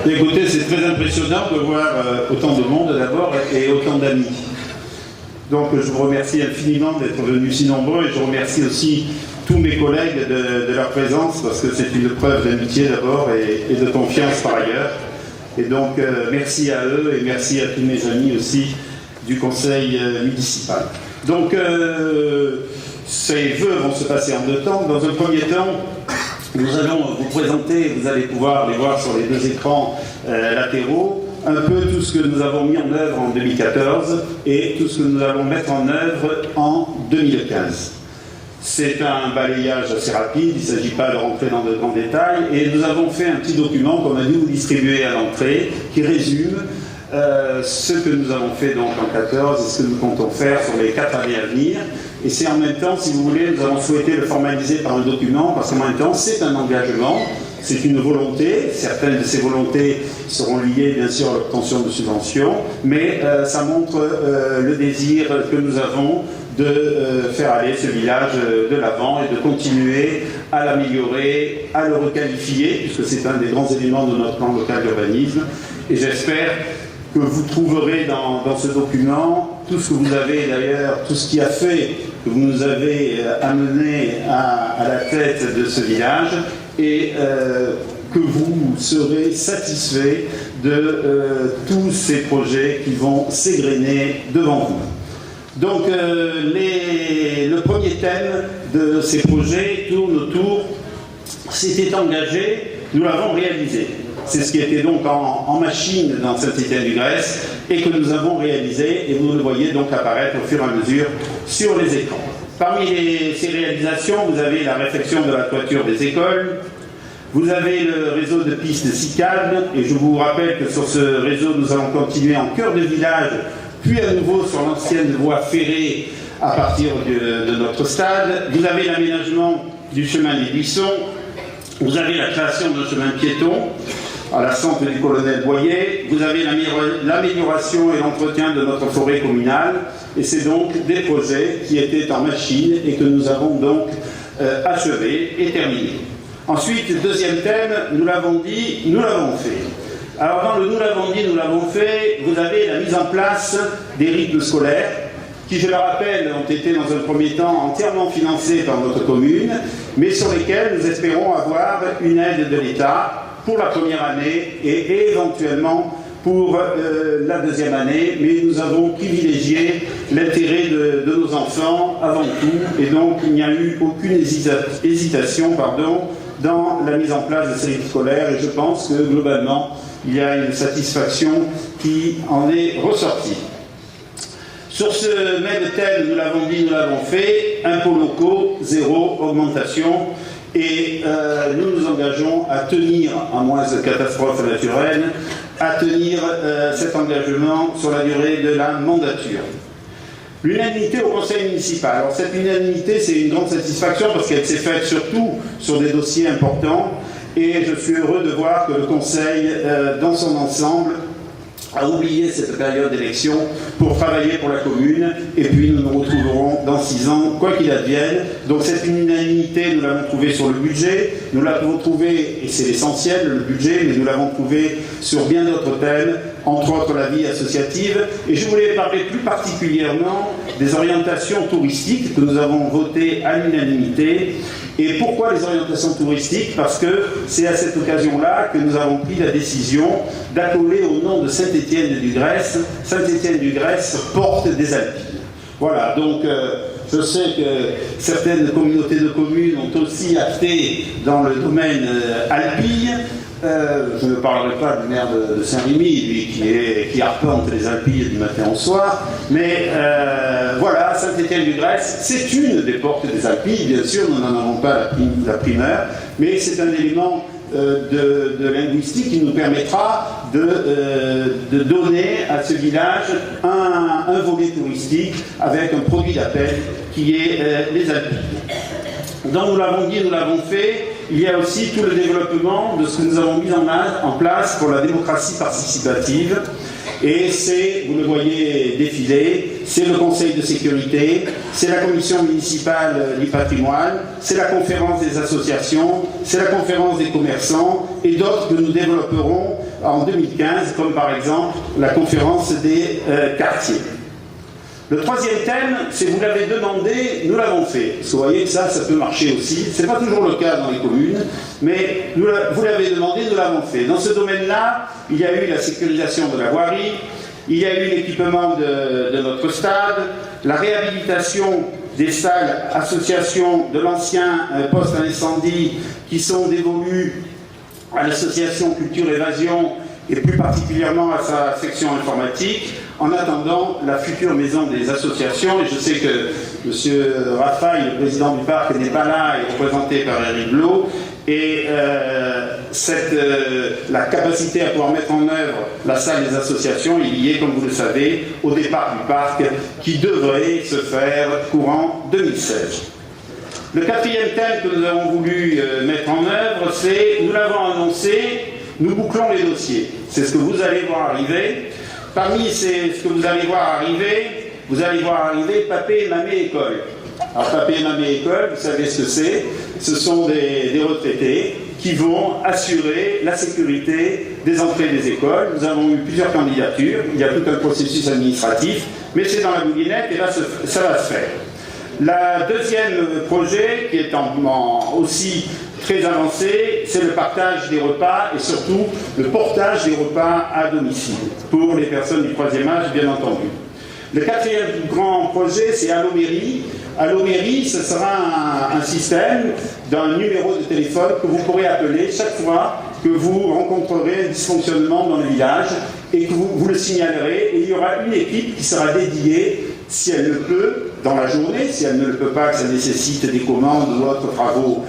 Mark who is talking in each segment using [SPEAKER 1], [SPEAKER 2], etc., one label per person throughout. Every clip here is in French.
[SPEAKER 1] Écoutez, c'est très impressionnant de voir autant de monde d'abord et autant d'amis. Donc je vous remercie infiniment d'être venus si nombreux et je remercie aussi tous mes collègues de leur présence parce que c'est une preuve d'amitié d'abord et de confiance par ailleurs. Et donc merci à eux et merci à tous mes amis aussi du conseil municipal. Donc ces vœux vont se passer en 2 temps. Dans un premier temps, nous allons vous présenter, vous allez pouvoir les voir sur les 2 écrans latéraux, un peu tout ce que nous avons mis en œuvre en 2014 et tout ce que nous allons mettre en œuvre en 2015. C'est un balayage assez rapide, il ne s'agit pas de rentrer dans de grands détails, et nous avons fait un petit document qu'on a dû vous distribuer à l'entrée, qui résume ce que nous avons fait donc en 2014 et ce que nous comptons faire sur les 4 années à venir. Et c'est en même temps, si vous voulez, nous avons souhaité le formaliser par un document, parce qu'en même temps, c'est un engagement, c'est une volonté. Certaines de ces volontés seront liées, bien sûr, à l'obtention de subventions, mais ça montre le désir que nous avons de faire aller ce village de l'avant et de continuer à l'améliorer, à le requalifier, puisque c'est un des grands éléments de notre plan local d'urbanisme. Et j'espère que vous trouverez dans ce document tout ce que vous avez d'ailleurs, tout ce qui a fait que vous nous avez amené à la tête de ce village et que vous serez satisfait de tous ces projets qui vont s'égrener devant vous. Donc le premier thème de ces projets tourne autour, c'était engagé, nous l'avons réalisé. C'est ce qui était donc en machine dans Saint-Étienne-du-Grèce et que nous avons réalisé et vous le voyez donc apparaître au fur et à mesure sur les écrans. Parmi ces réalisations, vous avez la réfection de la toiture des écoles, vous avez le réseau de pistes cyclables et je vous rappelle que sur ce réseau nous allons continuer en cœur de village puis à nouveau sur l'ancienne voie ferrée à partir de notre stade. Vous avez l'aménagement du chemin des Buissons, vous avez la création d'un chemin piéton à la centre du colonel Boyer, vous avez l'amélioration et l'entretien de notre forêt communale, et c'est donc des projets qui étaient en machine et que nous avons donc achevés et terminés. Ensuite, deuxième thème, nous l'avons dit, nous l'avons fait. Alors dans le « nous l'avons dit, nous l'avons fait », vous avez la mise en place des rythmes scolaires qui, je le rappelle, ont été dans un premier temps entièrement financés par notre commune, mais sur lesquels nous espérons avoir une aide de l'État pour la première année et éventuellement pour la deuxième année, mais nous avons privilégié l'intérêt de nos enfants avant tout, et donc il n'y a eu aucune hésitation dans la mise en place de ces rythmes scolaires, et je pense que globalement, il y a une satisfaction qui en est ressortie. Sur ce même thème, nous l'avons dit, nous l'avons fait, impôts locaux, 0 augmentation, et nous nous engageons à tenir, à moins de catastrophes naturelles, à tenir cet engagement sur la durée de la mandature. L'unanimité au conseil municipal. Alors cette unanimité, c'est une grande satisfaction parce qu'elle s'est faite surtout sur des dossiers importants, et je suis heureux de voir que le conseil, dans son ensemble, a oublié cette période d'élection pour travailler pour la commune, et puis nous nous retrouverons dans 6 ans, quoi qu'il advienne. Donc cette unanimité, nous l'avons trouvée sur le budget, nous l'avons trouvée, et c'est l'essentiel, le budget, mais nous l'avons trouvée sur bien d'autres thèmes, entre autres la vie associative, et je voulais parler plus particulièrement des orientations touristiques que nous avons votées à l'unanimité. Et pourquoi les orientations touristiques? Parce que c'est à cette occasion-là que nous avons pris la décision d'accoler au nom de Saint-Étienne-du-Grèce, Saint-Étienne-du-Grèce, porte des Alpilles. Voilà, donc je sais que certaines communautés de communes ont aussi acté dans le domaine alpille. Je ne parlerai pas du maire de Saint-Rémy, lui qui arpente les Alpilles du matin au soir, mais voilà, Saint-Étienne-du-Grèce, c'est une des portes des Alpilles, bien sûr, nous n'en avons pas la primeur, mais c'est un élément de linguistique qui nous permettra de donner à ce village un volet touristique avec un produit d'appel qui est les Alpilles. Donc nous l'avons dit, nous l'avons fait. Il y a aussi tout le développement de ce que nous avons mis en place pour la démocratie participative. Et c'est, vous le voyez défiler, c'est le conseil de sécurité, c'est la commission municipale du patrimoine, c'est la conférence des associations, c'est la conférence des commerçants et d'autres que nous développerons en 2015, comme par exemple la conférence des quartiers. Le troisième thème, c'est vous l'avez demandé, nous l'avons fait. Parce que vous voyez que ça peut marcher aussi. Ce n'est pas toujours le cas dans les communes, mais vous l'avez demandé, nous l'avons fait. Dans ce domaine-là, il y a eu la sécurisation de la voirie, il y a eu l'équipement de notre stade, la réhabilitation des salles associations de l'ancien poste incendie qui sont dévolues à l'association Culture Évasion et plus particulièrement à sa section informatique, en attendant la future maison des associations. Et je sais que M. Raphaël, le président du parc, n'est pas là, est représenté par Eric Blot. Et la capacité à pouvoir mettre en œuvre la salle des associations, il y est, comme vous le savez, au départ du parc, qui devrait se faire courant 2016. Le quatrième thème que nous avons voulu mettre en œuvre, c'est, nous l'avons annoncé, nous bouclons les dossiers. C'est ce que vous allez voir arriver. Parmi ce que vous allez voir arriver Papé et Mamé École. Alors Papé et Mamé École, vous savez ce que c'est. Ce sont des retraités qui vont assurer la sécurité des entrées des écoles. Nous avons eu plusieurs candidatures. Il y a tout un processus administratif, mais c'est dans la moulinette et là ça va se faire. Le deuxième projet, qui est aussi très avancé, c'est le partage des repas et surtout le portage des repas à domicile pour les personnes du troisième âge, bien entendu. Le quatrième grand projet, c'est Allo Mairie. Allo Mairie, ce sera un système d'un numéro de téléphone que vous pourrez appeler chaque fois que vous rencontrerez un dysfonctionnement dans le village et que vous le signalerez. Et il y aura une équipe qui sera dédiée, si elle le peut, dans la journée, si elle ne le peut pas, que ça nécessite des commandes ou autres travaux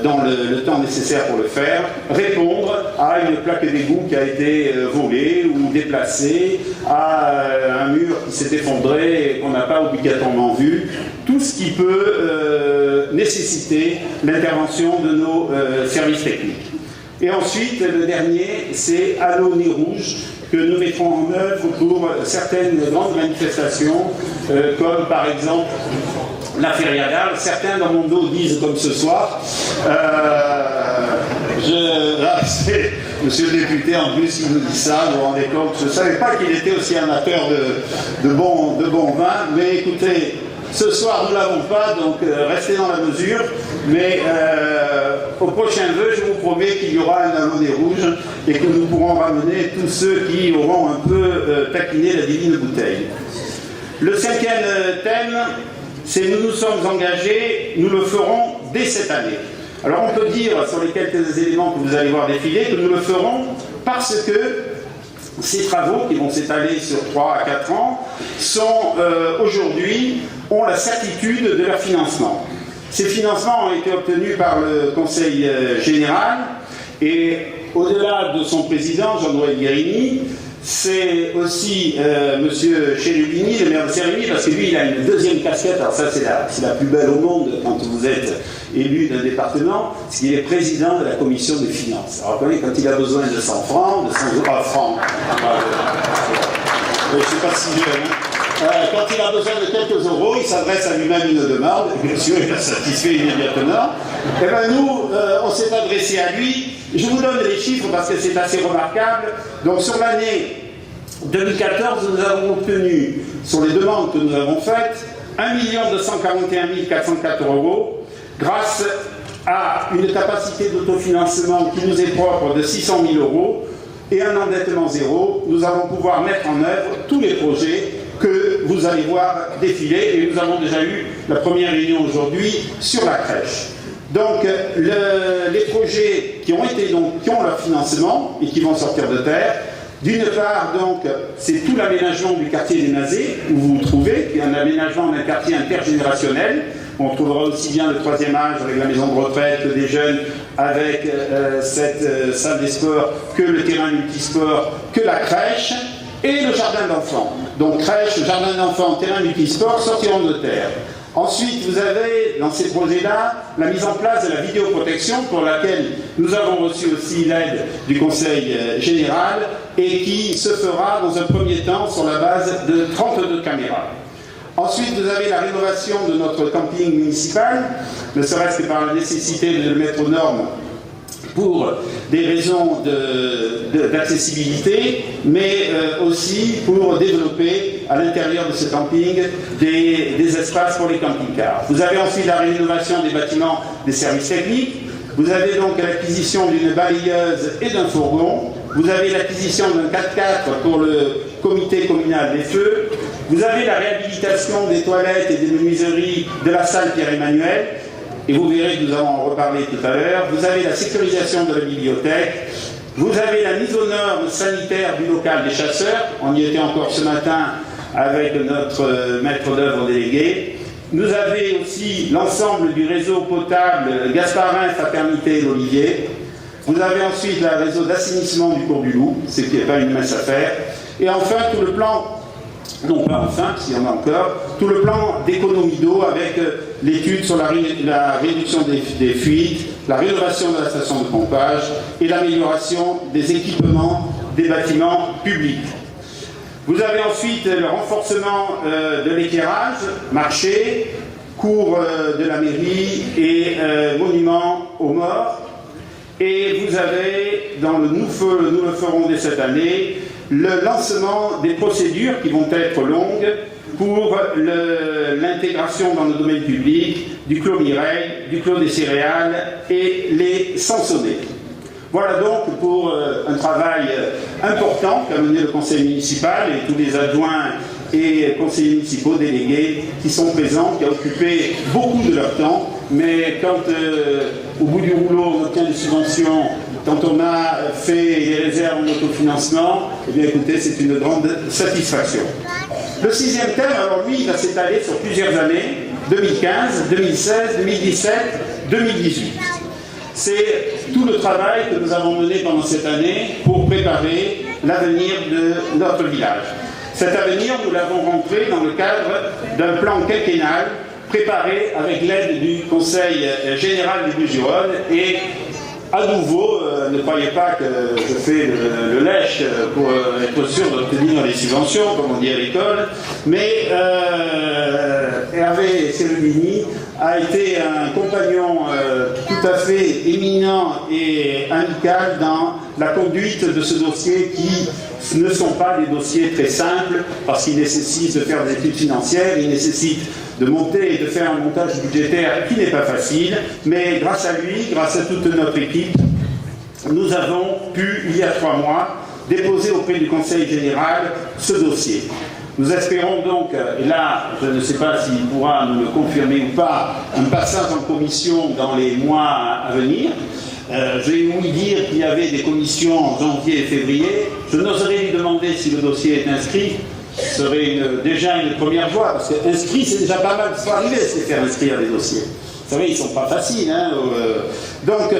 [SPEAKER 1] dans le temps nécessaire pour le faire, répondre à une plaque d'égout qui a été volée ou déplacée, à un mur qui s'est effondré et qu'on n'a pas obligatoirement vu, tout ce qui peut nécessiter l'intervention de nos services techniques. Et ensuite, le dernier, c'est Allo Nez Rouge, que nous mettrons en œuvre pour certaines grandes manifestations, comme par exemple la Fériadale. Certains dans mon dos disent comme ce soir. Là, c'est monsieur le député en plus qui nous dit ça, vous vous rendez compte. Je ne savais pas qu'il était aussi amateur de bon vin, mais écoutez, ce soir nous ne l'avons pas, donc restez dans la mesure, mais au prochain vœu, je vous promets qu'il y aura un Allo Nez Rouge et que nous pourrons ramener tous ceux qui auront un peu taquiné la divine bouteille. Le cinquième thème, c'est nous nous sommes engagés, nous le ferons dès cette année. Alors on peut dire, sur les quelques éléments que vous allez voir défiler, que nous le ferons parce que ces travaux, qui vont s'étaler sur 3 à 4 ans, aujourd'hui, ont la certitude de leur financement. Ces financements ont été obtenus par le Conseil général et au-delà de son président, Jean-Noël Guérini, c'est aussi M. Chelubini, le maire de Sérémy, parce que lui, il a une deuxième casquette. Alors ça, c'est la plus belle au monde quand vous êtes élu d'un département, c'est qu'il est président de la commission des finances. Alors, quand il a besoin de 100 francs, de 100 francs, je ne sais pas si quand il a besoin de quelques euros, il s'adresse à lui-même une demande, et bien sûr, il a satisfait immédiatement. Et bien nous, on s'est adressé à lui. Je vous donne les chiffres parce que c'est assez remarquable. Donc sur l'année 2014, nous avons obtenu, sur les demandes que nous avons faites, 1 241 404 euros, grâce à une capacité d'autofinancement qui nous est propre de 600 000 euros et un endettement zéro. Nous allons pouvoir mettre en œuvre tous les projets que vous allez voir défiler, et nous avons déjà eu la première réunion aujourd'hui sur la crèche. Donc les projets qui ont leur financement et qui vont sortir de terre, d'une part, donc, c'est tout l'aménagement du quartier des Nazés, où vous vous trouvez, qui est un aménagement d'un quartier intergénérationnel. On trouvera aussi bien le troisième âge avec la maison de retraite, que des jeunes avec cette salle des sports, que le terrain multisport, que la crèche et le jardin d'enfants. Donc crèche, jardin d'enfants, terrain multisport sortiront de terre. Ensuite, vous avez, dans ces projets-là, la mise en place de la vidéoprotection pour laquelle nous avons reçu aussi l'aide du Conseil général et qui se fera dans un premier temps sur la base de 32 caméras. Ensuite, vous avez la rénovation de notre camping municipal, ne serait-ce que par la nécessité de le mettre aux normes pour des raisons d'accessibilité, mais aussi pour développer à l'intérieur de ce camping des espaces pour les camping-cars. Vous avez ensuite la rénovation des bâtiments des services techniques, vous avez donc l'acquisition d'une balayeuse et d'un fourgon, vous avez l'acquisition d'un 4x4 pour le comité communal des feux, vous avez la réhabilitation des toilettes et des menuiseries de la salle Pierre-Emmanuel, et vous verrez que nous allons en reparler tout à l'heure. Vous avez la sécurisation de la bibliothèque, vous avez la mise aux normes sanitaires du local des chasseurs, on y était encore ce matin avec notre maître d'œuvre délégué. Nous avons aussi l'ensemble du réseau potable Gasparin, Fraternité et l'Olivier. Vous avez ensuite le réseau d'assainissement du cours du Loup, ce qui n'est pas une mince affaire. Et enfin, tout le plan, non pas enfin, s'il y en a encore, tout le plan d'économie d'eau avec l'étude sur la réduction des fuites, la rénovation de la station de pompage et l'amélioration des équipements des bâtiments publics. Vous avez ensuite le renforcement de l'éclairage, marché, cours de la mairie et monument aux morts. Et vous avez, nous le ferons dès cette année, le lancement des procédures qui vont être longues pour l'intégration dans le domaine public du Clos Mireille, du Clos des céréales et les Sansonnets. Voilà donc pour un travail important qu'a mené le conseil municipal et tous les adjoints et conseillers municipaux délégués qui sont présents, qui ont occupé beaucoup de leur temps, mais quand au bout du rouleau on obtient des subventions, quand on a fait les réserves en autofinancement, eh bien écoutez, c'est une grande satisfaction. Le sixième thème, alors lui, il va s'étaler sur plusieurs années, 2015, 2016, 2017, 2018. C'est tout le travail que nous avons mené pendant cette année pour préparer l'avenir de notre village. Cet avenir, nous l'avons rentré dans le cadre d'un plan quinquennal préparé avec l'aide du Conseil général des Bouches-du-Rhône et à nouveau, ne croyez pas que je fais le lèche pour être sûr d'obtenir les subventions, comme on dit à l'école, mais Hervé Cellini a été un compagnon tout à fait éminent et amical dans la conduite de ce dossier qui ne sont pas des dossiers très simples parce qu'ils nécessitent de faire des études financières, ils nécessitent de monter et de faire un montage budgétaire qui n'est pas facile, mais grâce à lui, grâce à toute notre équipe, nous avons pu, il y a 3 mois, déposer auprès du Conseil général ce dossier. Nous espérons donc, et là, je ne sais pas s'il pourra nous le confirmer ou pas, un passage en commission dans les mois à venir. J'ai ouï dire qu'il y avait des commissions en janvier et février. Je n'oserais lui demander si le dossier est inscrit. Ce serait déjà une première voie, parce qu'inscrit, c'est déjà pas mal. Il faut arriver à se faire inscrire des dossiers. Vous savez, ils ne sont pas faciles. Hein, donc,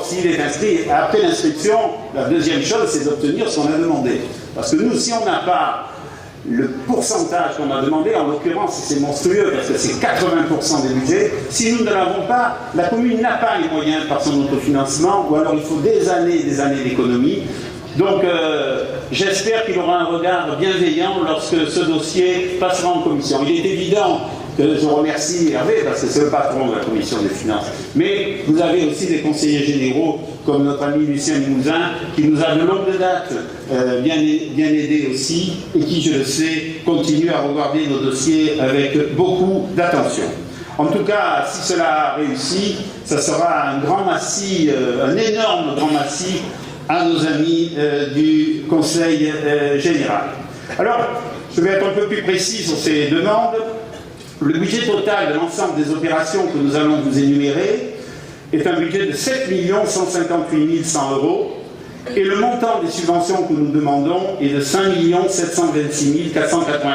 [SPEAKER 1] s'il est inscrit, après l'inscription, la deuxième chose, c'est d'obtenir ce qu'on a demandé. Parce que nous, si on n'a pas le pourcentage qu'on a demandé, en l'occurrence, c'est monstrueux, parce que c'est 80% des budgets. Si nous ne l'avons pas, la commune n'a pas les moyens par son autofinancement, ou alors il faut des années et des années d'économie. Donc, j'espère qu'il aura un regard bienveillant lorsque ce dossier passera en commission. Il est évident que je remercie Hervé, parce que c'est le patron de la commission des finances. Mais vous avez aussi des conseillers généraux, comme notre ami Lucien Limousin, qui nous a de longue date bien aidés aussi, et qui, je le sais, continue à regarder nos dossiers avec beaucoup d'attention. En tout cas, si cela réussit, ça sera un grand massif, un énorme grand massif à nos amis du Conseil général. Alors, je vais être un peu plus précis sur ces demandes. Le budget total de l'ensemble des opérations que nous allons vous énumérer est un budget de 7 158 100 €, et le montant des subventions que nous demandons est de 5 726 480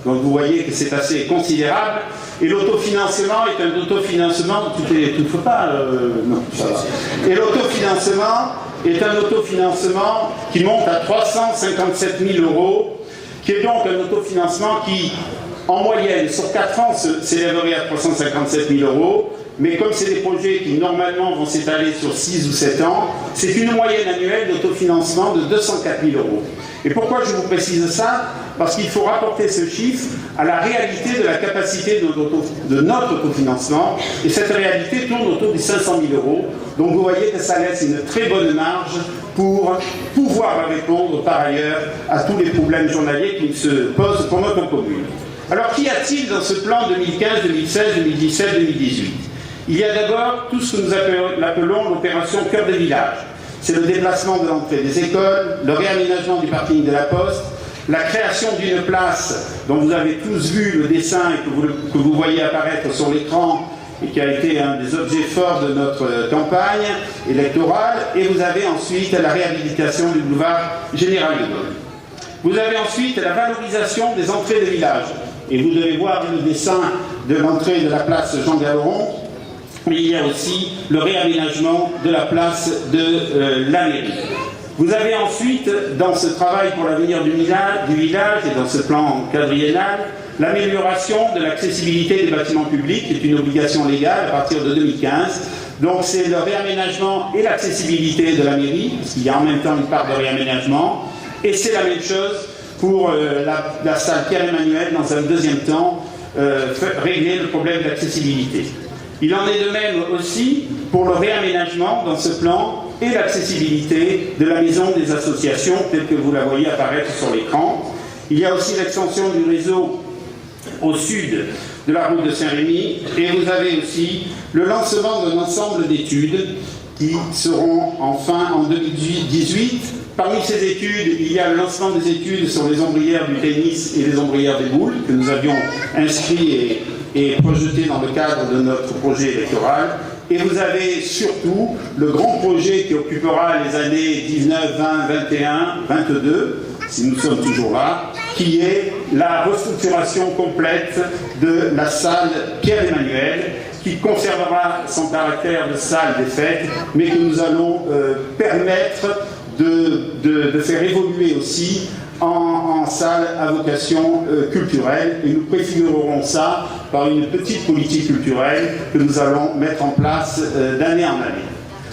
[SPEAKER 1] €. Donc vous voyez que c'est assez considérable. Et l'autofinancement est un autofinancement, tu ne pas, non, ça va. Et l'autofinancement est un autofinancement qui monte à 357 000 €, qui est donc un autofinancement qui, en moyenne, sur 4 ans, s'élèverait à 357 000 €, mais comme c'est des projets qui normalement vont s'étaler sur 6 ou 7 ans, c'est une moyenne annuelle d'autofinancement de 204 000 €. Et pourquoi je vous précise ça? Parce qu'il faut rapporter ce chiffre à la réalité de la capacité de notre autofinancement, et cette réalité tourne autour des 500 000 €. Donc vous voyez que ça laisse une très bonne marge pour pouvoir répondre par ailleurs à tous les problèmes journaliers qui se posent pour notre commune. Alors qu'y a-t-il dans ce plan 2015, 2016, 2017, 2018? Il y a d'abord tout ce que nous appelons l'opération Cœur de village. C'est le déplacement de l'entrée des écoles, le réaménagement du parking de la Poste, la création d'une place dont vous avez tous vu le dessin et que vous voyez apparaître sur l'écran et qui a été un des objets forts de notre campagne électorale, et vous avez ensuite la réhabilitation du boulevard Général de Gaulle. Vous avez ensuite la valorisation des entrées de village, et vous devez voir le dessin de l'entrée de la place Jean Galleron, mais il y a aussi le réaménagement de la place de la mairie. Vous avez ensuite, dans ce travail pour l'avenir du village et dans ce plan quadriennal, l'amélioration de l'accessibilité des bâtiments publics, qui est une obligation légale à partir de 2015. Donc c'est le réaménagement et l'accessibilité de la mairie, parce qu'il y a en même temps une part de réaménagement, et c'est la même chose pour la salle Pierre-Emmanuel, dans un deuxième temps, régler le problème de l'accessibilité. Il en est de même aussi pour le réaménagement dans ce plan et l'accessibilité de la maison des associations, telle que vous la voyez apparaître sur l'écran. Il y a aussi l'extension du réseau au sud de la route de Saint-Rémy, et vous avez aussi le lancement d'un ensemble d'études qui seront enfin en 2018. Parmi ces études, il y a le lancement des études sur les ombrières du tennis et les ombrières des boules, que nous avions inscrits et projeté dans le cadre de notre projet électoral. Et vous avez surtout le grand projet qui occupera les années 19, 20, 21, 22, si nous sommes toujours là, qui est la restructuration complète de la salle Pierre-Emmanuel, qui conservera son caractère de salle des fêtes, mais que nous allons permettre de faire évoluer aussi en salle à vocation culturelle, et nous préfigurerons ça par une petite politique culturelle que nous allons mettre en place d'année en année.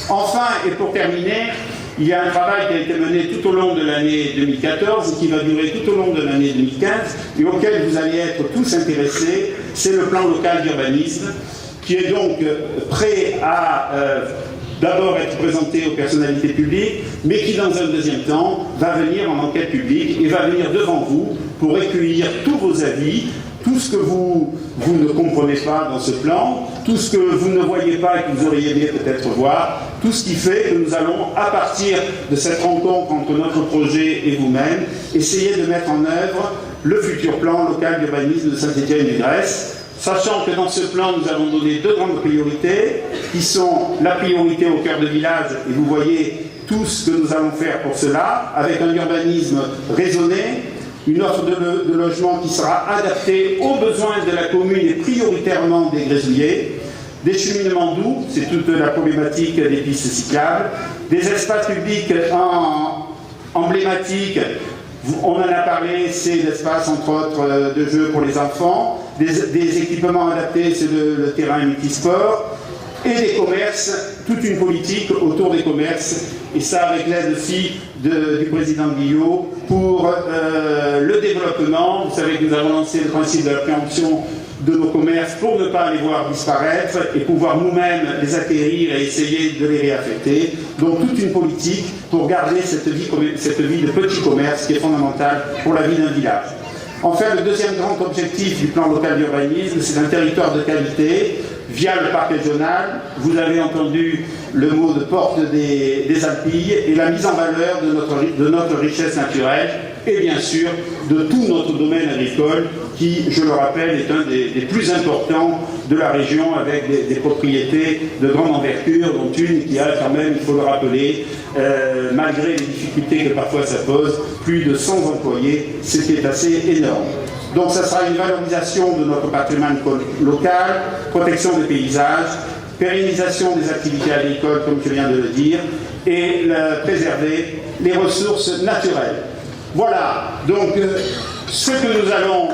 [SPEAKER 1] Enfin, et pour terminer, il y a un travail qui a été mené tout au long de l'année 2014 et qui va durer tout au long de l'année 2015 et auquel vous allez être tous intéressés. C'est le plan local d'urbanisme qui est donc prêt à d'abord être présenté aux personnalités publiques, mais qui dans un deuxième temps va venir en enquête publique et va venir devant vous pour recueillir tous vos avis, tout ce que vous ne comprenez pas dans ce plan, tout ce que vous ne voyez pas et que vous auriez aimé peut-être voir, tout ce qui fait que nous allons, à partir de cette rencontre entre notre projet et vous-même, essayer de mettre en œuvre le futur plan local d'urbanisme de Saint-Étienne-du-Grèce, sachant que dans ce plan, nous avons donné deux grandes priorités, qui sont la priorité au cœur de village, et vous voyez tout ce que nous allons faire pour cela, avec un urbanisme raisonné, une offre de logement qui sera adaptée aux besoins de la commune et prioritairement des Grésouillers, des cheminements doux, c'est toute la problématique des pistes cyclables, des espaces publics emblématiques, on en a parlé, c'est l'espace entre autres de jeux pour les enfants, des équipements adaptés, c'est le terrain multisport, et des commerces, toute une politique autour des commerces, et ça avec l'aide aussi du président Guillot pour le développement. Vous savez que nous avons lancé le principe de la préemption de nos commerces pour ne pas les voir disparaître et pouvoir nous-mêmes les acquérir et essayer de les réaffecter. Donc toute une politique pour garder cette vie de petit commerce qui est fondamentale pour la vie d'un village. Enfin, le deuxième grand objectif du plan local d'urbanisme, c'est un territoire de qualité via le parc régional. Vous avez entendu le mot de porte des Alpilles et la mise en valeur de notre richesse naturelle et bien sûr de tout notre domaine agricole qui, je le rappelle, est un des plus importants de la région avec des propriétés de grande envergure, dont une qui a quand même, il faut le rappeler, malgré les difficultés que parfois ça pose, plus de 100 employés, ce qui est assez énorme. Donc ça sera une valorisation de notre patrimoine local, protection des paysages, pérennisation des activités agricoles, comme je viens de le dire, et préserver les ressources naturelles. Voilà, donc ce que nous allons...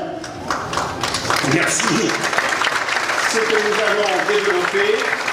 [SPEAKER 1] Merci. ce que nous allons développer